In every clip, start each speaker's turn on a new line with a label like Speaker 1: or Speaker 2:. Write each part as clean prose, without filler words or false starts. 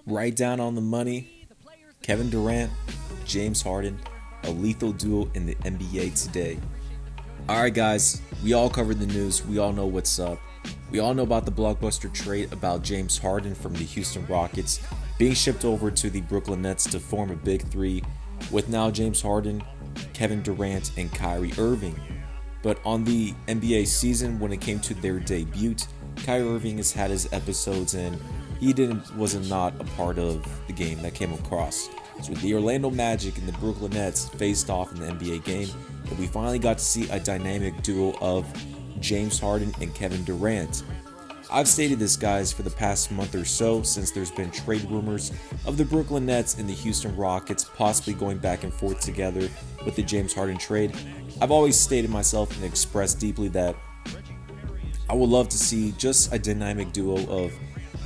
Speaker 1: Right down on the money, Kevin Durant, James Harden, a lethal duo in the NBA today. Alright, guys, we all covered the news. We all know what's up. We all know about the blockbuster trade about James Harden from the Houston Rockets being shipped over to the Brooklyn Nets to form a big three with now James Harden, Kevin Durant, and Kyrie Irving. But on the NBA season, when it came to their debut, Kyrie Irving has had his episodes and he wasn't not a part of the game that came across. So the Orlando Magic and the Brooklyn Nets faced off in the NBA game, and we finally got to see a dynamic duo of James Harden and Kevin Durant. I've stated this, guys, for the past month or so since there's been trade rumors of the Brooklyn Nets and the Houston Rockets possibly going back and forth together with the James Harden trade. I've always stated myself and expressed deeply that I would love to see just a dynamic duo of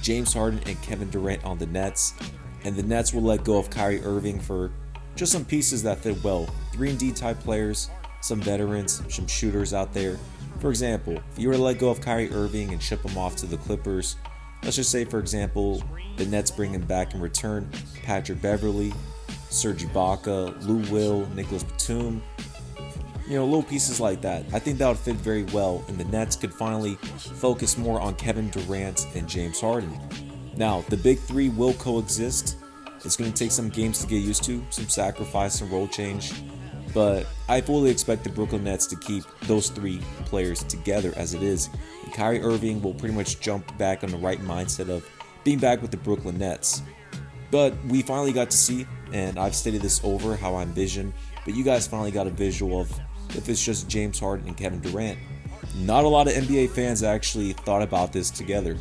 Speaker 1: James Harden and Kevin Durant on the Nets, and the Nets will let go of Kyrie Irving for just some pieces that fit well. 3-and-D type players, some veterans, some shooters out there. For example, if you were to let go of Kyrie Irving and ship him off to the Clippers, let's just say, for example, the Nets bring him back in return Patrick Beverley, Serge Ibaka, Lou Will, Nicholas Batum, little pieces like that. I think that would fit very well, and the Nets could finally focus more on Kevin Durant and James Harden. Now, the big three will coexist. It's going to take some games to get used to, some sacrifice and role change, but I fully expect the Brooklyn Nets to keep those three players together as it is. And Kyrie Irving will pretty much jump back on the right mindset of being back with the Brooklyn Nets. But we finally got to see, and I've stated this over how I envision, but you guys finally got a visual of if it's just James Harden and Kevin Durant. Not a lot of NBA fans actually thought about this together.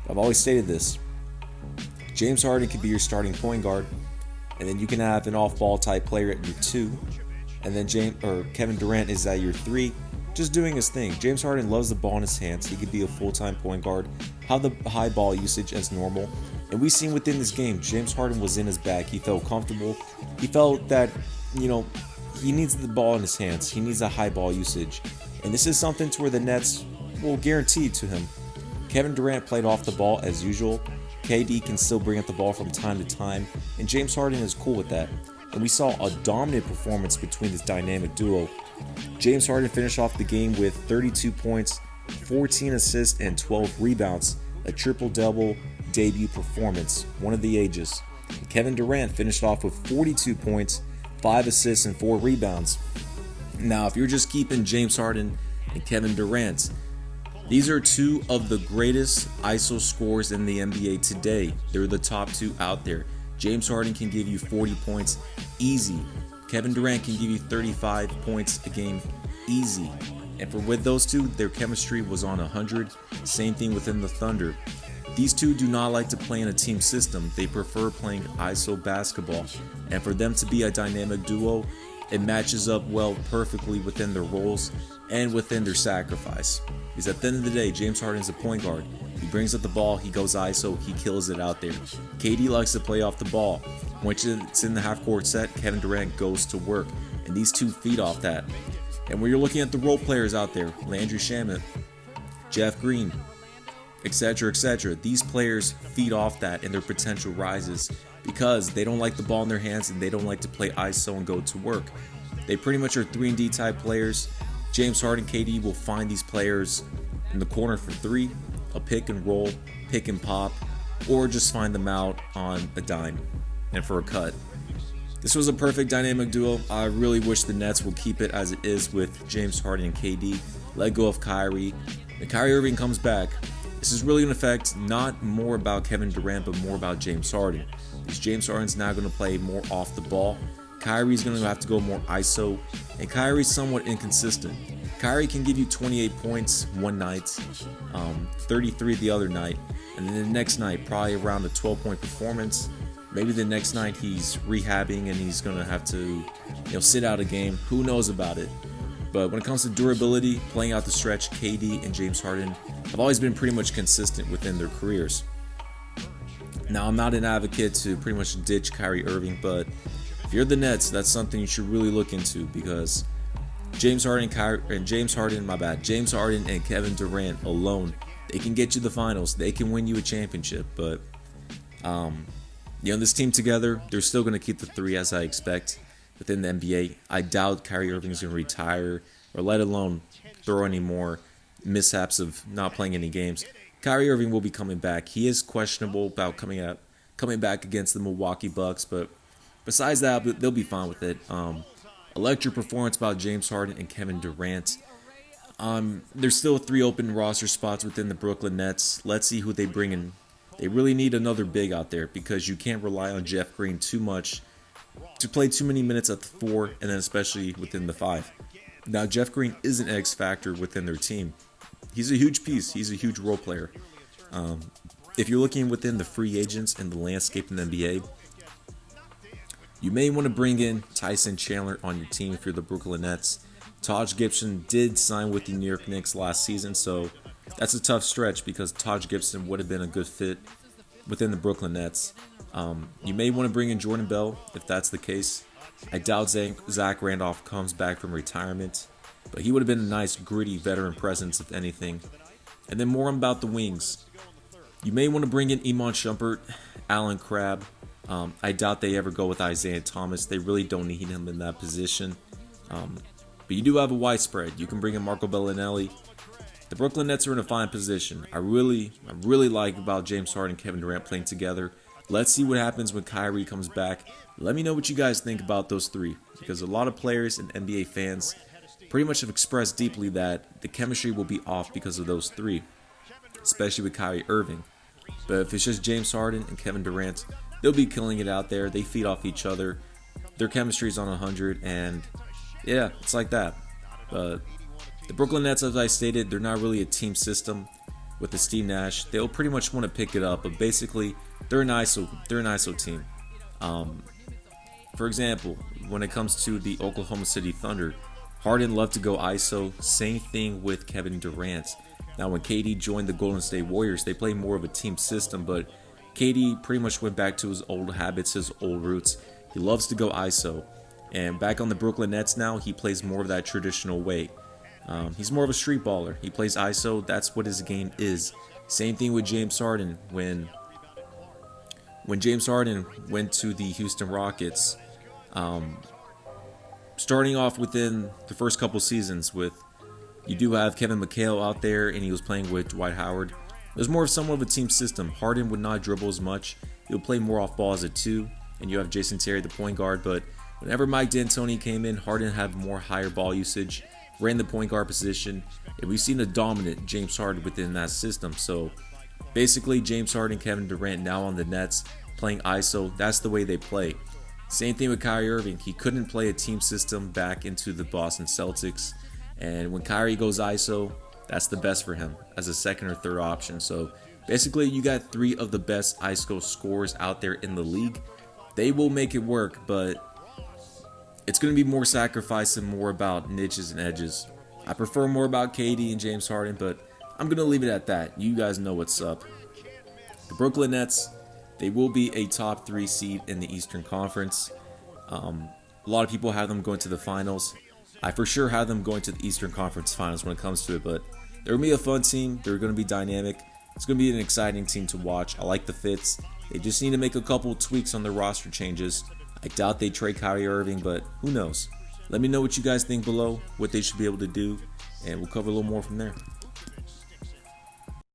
Speaker 1: I've always stated this. James Harden could be your starting point guard, and then you can have an off-ball type player at your 2, and then Kevin Durant is at your 3, just doing his thing. James Harden loves the ball in his hands. He could be a full-time point guard, have the high ball usage as normal, and we've seen within this game, James Harden was in his bag. He felt comfortable. He felt that, he needs the ball in his hands. He needs a high ball usage. And this is something to where the Nets will guarantee to him. Kevin Durant played off the ball as usual. KD can still bring up the ball from time to time. And James Harden is cool with that. And we saw a dominant performance between this dynamic duo. James Harden finished off the game with 32 points, 14 assists, and 12 rebounds. A triple-double debut performance, one of the ages. And Kevin Durant finished off with 42 points, 5 assists, and 4 rebounds. Now, if you're just keeping James Harden and Kevin Durant, these are two of the greatest ISO scorers in the NBA today. They're the top two out there. James Harden can give you 40 points easy. Kevin Durant can give you 35 points a game easy. And with those two, their chemistry was on 100. Same thing within the Thunder. These two do not like to play in a team system. They prefer playing ISO basketball. And for them to be a dynamic duo, it matches up well perfectly within their roles and within their sacrifice. Because at the end of the day, James Harden is a point guard. He brings up the ball, he goes ISO, he kills it out there. KD likes to play off the ball. Once it's in the half-court set, Kevin Durant goes to work. And these two feed off that. And when you're looking at the role players out there, Landry Shamet, Jeff Green, etc., etc., these players feed off that and their potential rises because they don't like the ball in their hands and they don't like to play ISO and go to work. They pretty much are 3-and-D type players. James Harden, KD will find these players in the corner for 3, a pick and roll, pick and pop, or just find them out on a dime and for a cut. This was a perfect dynamic duo. I really wish the Nets will keep it as it is with James Harden and KD. Let go of Kyrie. And Kyrie Irving comes back. This is really going to affect not more about Kevin Durant, but more about James Harden. Because James Harden's now going to play more off the ball. Kyrie's going to have to go more ISO. And Kyrie's somewhat inconsistent. Kyrie can give you 28 points one night, 33 the other night. And then the next night, probably around a 12-point performance. Maybe the next night he's rehabbing and he's going to have to sit out a game. Who knows about it? But when it comes to durability, playing out the stretch, KD and James Harden have always been pretty much consistent within their careers. Now, I'm not an advocate to pretty much ditch Kyrie Irving, but if you're the Nets, that's something you should really look into because James Harden and Kevin Durant alone, they can get you the finals. They can win you a championship, but This team together, they're still going to keep the three as I expect within the NBA. I doubt Kyrie Irving is going to retire or let alone throw any more mishaps of not playing any games. Kyrie Irving will be coming back. He is questionable about coming back against the Milwaukee Bucks, but besides that, they'll be fine with it. Electric performance by James Harden and Kevin Durant. There's still 3 open roster spots within the Brooklyn Nets. Let's see who they bring in. They really need another big out there because you can't rely on Jeff Green too much to play too many minutes at the 4 and then especially within the 5. Now, Jeff Green is an X factor within their team. He's a huge piece. He's a huge role player. If you're looking within the free agents and the landscape in the NBA, you may want to bring in Tyson Chandler on your team if you're the Brooklyn Nets. Taj Gibson did sign with the New York Knicks last season, so that's a tough stretch because Taj Gibson would have been a good fit within the Brooklyn Nets. You may want to bring in Jordan Bell if that's the case. I doubt Zach Randolph comes back from retirement, but he would have been a nice, gritty veteran presence if anything. And then more about the wings. You may want to bring in Iman Shumpert, Alan Crabb. I doubt they ever go with Isaiah Thomas. They really don't need him in that position. But you do have a wide spread. You can bring in Marco Bellinelli. The Brooklyn Nets are in a fine position. I really like about James Harden and Kevin Durant playing together. Let's see what happens when Kyrie comes back. Let me know what you guys think about those 3, because a lot of players and NBA fans pretty much have expressed deeply that the chemistry will be off because of those 3, especially with Kyrie Irving. But if it's just James Harden and Kevin Durant, they'll be killing it out there. They feed off each other. Their chemistry is on 100, and yeah, it's like that. But the Brooklyn Nets, as I stated, they're not really a team system with the Steve Nash. They'll pretty much want to pick it up, but basically, they're an ISO team. For example, when it comes to the Oklahoma City Thunder, Harden loved to go ISO. Same thing with Kevin Durant. Now, when KD joined the Golden State Warriors, they played more of a team system, but KD pretty much went back to his old habits, his old roots. He loves to go ISO. And back on the Brooklyn Nets now, he plays more of that traditional way. He's more of a street baller. He plays ISO. That's what his game is. Same thing with James Harden. When James Harden went to the Houston Rockets, starting off within the first couple seasons you do have Kevin McHale out there, and he was playing with Dwight Howard. It was more of somewhat of a team system. Harden would not dribble as much. He would play more off ball as a 2, and you have Jason Terry, the point guard. But whenever Mike D'Antoni came in, Harden had more higher ball usage, ran the point guard position, and we've seen a dominant James Harden within that system. So basically, James Harden, Kevin Durant now on the Nets playing ISO. That's the way they play. Same thing with Kyrie Irving. He couldn't play a team system back into the Boston Celtics. And when Kyrie goes ISO, that's the best for him as a second or third option. So basically, you got 3 of the best ISO scorers out there in the league. They will make it work, but it's going to be more sacrifice and more about niches and edges. I prefer more about KD and James Harden, but I'm going to leave it at that. You guys know what's up. The Brooklyn Nets, they will be a top 3 seed in the Eastern Conference. A lot of people have them going to the finals. I for sure have them going to the Eastern Conference Finals when it comes to it, but they're going to be a fun team. They're going to be dynamic. It's going to be an exciting team to watch. I like the fits. They just need to make a couple tweaks on their roster changes. I doubt they trade Kyrie Irving, but who knows? Let me know what you guys think below, what they should be able to do, and we'll cover a little more from there.